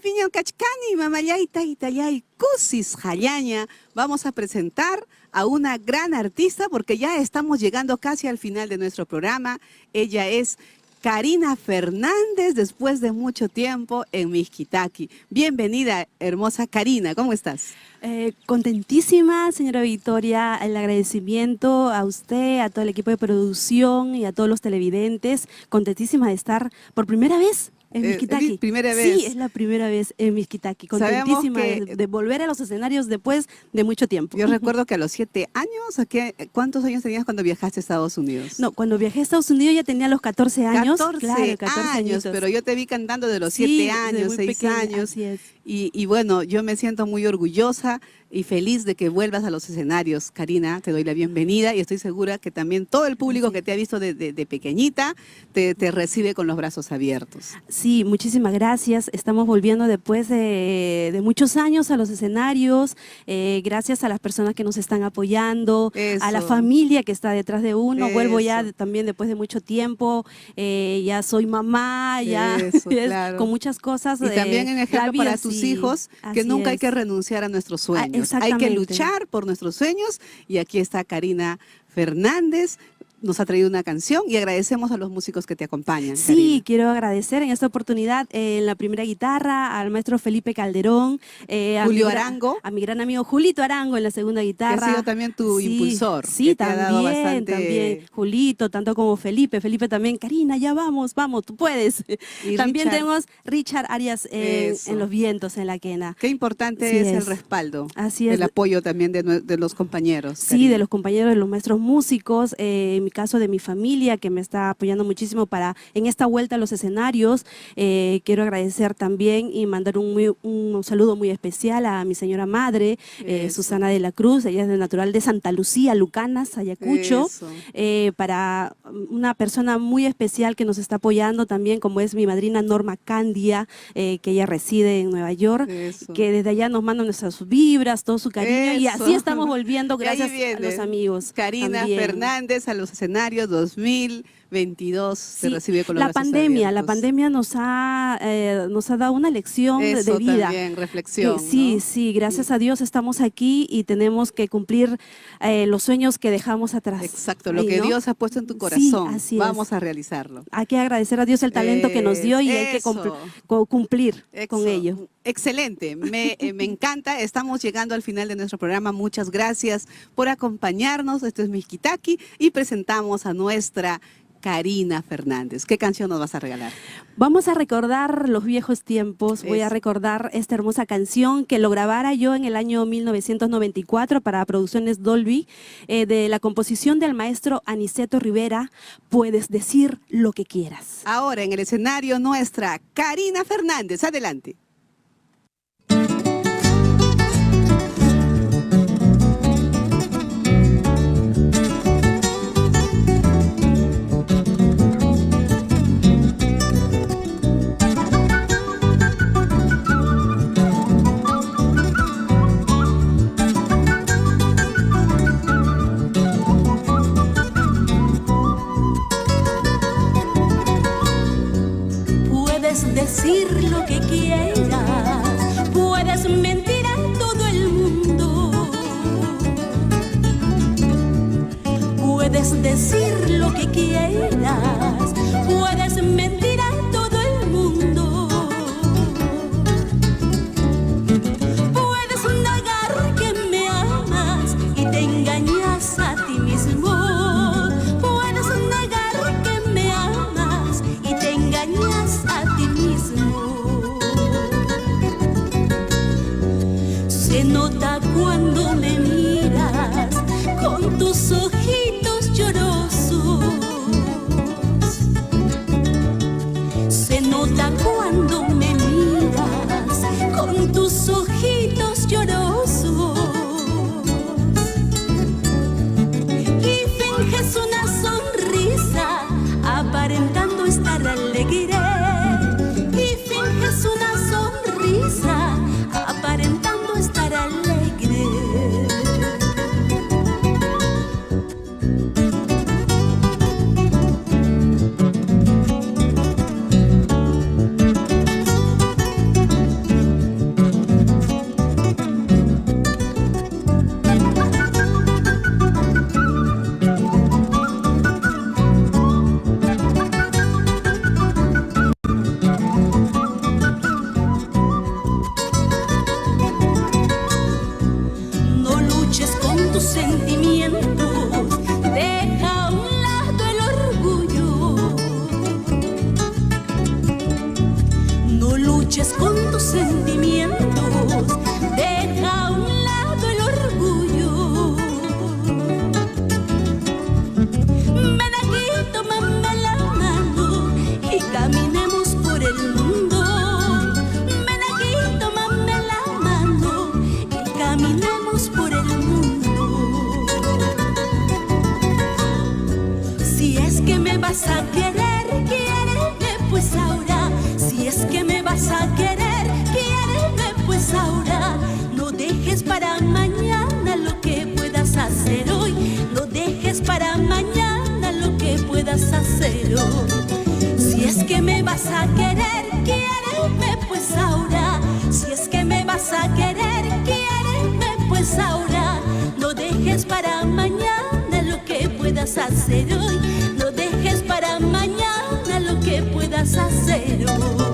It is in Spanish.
piñón cachcani, mamayaita, itayay, cusis, jayaña. Vamos a presentar a una gran artista porque ya estamos llegando casi al final de nuestro programa. Ella es Karina Fernández, después de mucho tiempo en Mixquitaqui. Bienvenida, hermosa Karina, ¿cómo estás? Contentísima, señora Victoria, el agradecimiento a usted, a todo el equipo de producción y a todos los televidentes. Contentísima de estar por primera vez en Mixquitaqui. ¿Primera vez? Sí, es la primera vez en Mixquitaqui. Contentísima de volver a los escenarios después de mucho tiempo. Yo recuerdo que a los 7 años, ¿cuántos años tenías cuando viajaste a Estados Unidos? No, cuando viajé a Estados Unidos ya tenía los 14 años. 14 años, pero yo te vi cantando de los 7 años, 6 años. Así es. Y bueno, yo me siento muy orgullosa y feliz de que vuelvas a los escenarios. Karina, te doy la bienvenida y estoy segura que también todo el público que te ha visto de pequeñita te recibe con los brazos abiertos. Sí, muchísimas gracias. Estamos volviendo después de muchos años a los escenarios, gracias a las personas que nos están apoyando, a la familia que está detrás de uno. Vuelvo ya también después de mucho tiempo, ya soy mamá, ya claro. Con muchas cosas. Y también en ejemplo para tus hijos, que nunca hay que renunciar a nuestros sueños. Hay que luchar por nuestros sueños y aquí está Karina Fernández. Nos ha traído una canción y agradecemos a los músicos que te acompañan. Sí, Karina. Quiero agradecer en esta oportunidad en la primera guitarra al maestro Felipe Calderón, Julio Arango, a mi gran amigo Julito Arango en la segunda guitarra. Que ha sido también tu impulsor. Sí, también, Julito, tanto como Felipe. Felipe también, Karina, ya vamos, tú puedes. Y también tenemos Richard Arias en los vientos, en la quena. Qué importante es el respaldo, el apoyo también de los compañeros. Sí, Karina. de los compañeros, de los maestros músicos, en mi caso de mi familia que me está apoyando muchísimo en esta vuelta a los escenarios. Quiero agradecer también y mandar un saludo muy especial a mi señora madre, Susana de la Cruz. Ella es de natural de Santa Lucía, Lucanas, Ayacucho. Para una persona muy especial que nos está apoyando también, como es mi madrina Norma Candia, que ella reside en Nueva York, que desde allá nos manda nuestras vibras, todo su cariño, y así estamos volviendo gracias a los amigos. Karina Fernández a los escenarios 2022 se recibe con los la pandemia nos ha dado una lección de vida. También, reflexión. Sí, gracias a Dios estamos aquí y tenemos que cumplir los sueños que dejamos atrás. Exacto, lo que Dios ha puesto en tu corazón, vamos a realizarlo. Hay que agradecer a Dios el talento que nos dio y hay que cumplir con ello. Excelente, me encanta. Estamos llegando al final de nuestro programa. Muchas gracias por acompañarnos. Esto es Mixquitaqui y presentamos a nuestra Karina Fernández. ¿Qué canción nos vas a regalar? Vamos a recordar los viejos tiempos. Voy a recordar esta hermosa canción que lo grabara yo en el año 1994 para Producciones Dolby, de la composición del maestro Aniceto Rivera, Puedes decir lo que quieras. Ahora en el escenario nuestra Karina Fernández. Adelante. Decir lo que quieras, puedes mentir a todo el mundo, puedes decir lo que quieras, puedes mentir a todo el mundo, puedes negar que me amas y te engañas a ti mismo, puedes negar que me amas y te engañas a ti mismo. Se nota cuando me miras con tus ojitos llorosos. tus sentimientos, deja a un lado el orgullo. No luches con tus sentimientos, deja a un lado el orgullo. Ven aquí, tómame la mano y caminemos por el mundo. Ven aquí, tómame la mano y caminemos por el mundo. Si es que me vas a querer, quiéreme pues ahora. Si es que me vas a querer, quiéreme pues ahora. No dejes para mañana lo que puedas hacer hoy. No dejes para mañana lo que puedas hacer hoy. Si es que me vas a querer, quiéreme pues ahora. Si es que me vas a querer, quiéreme pues ahora. No dejes para mañana lo que puedas hacer hoy. No dejes para mañana lo que puedas hacer hoy.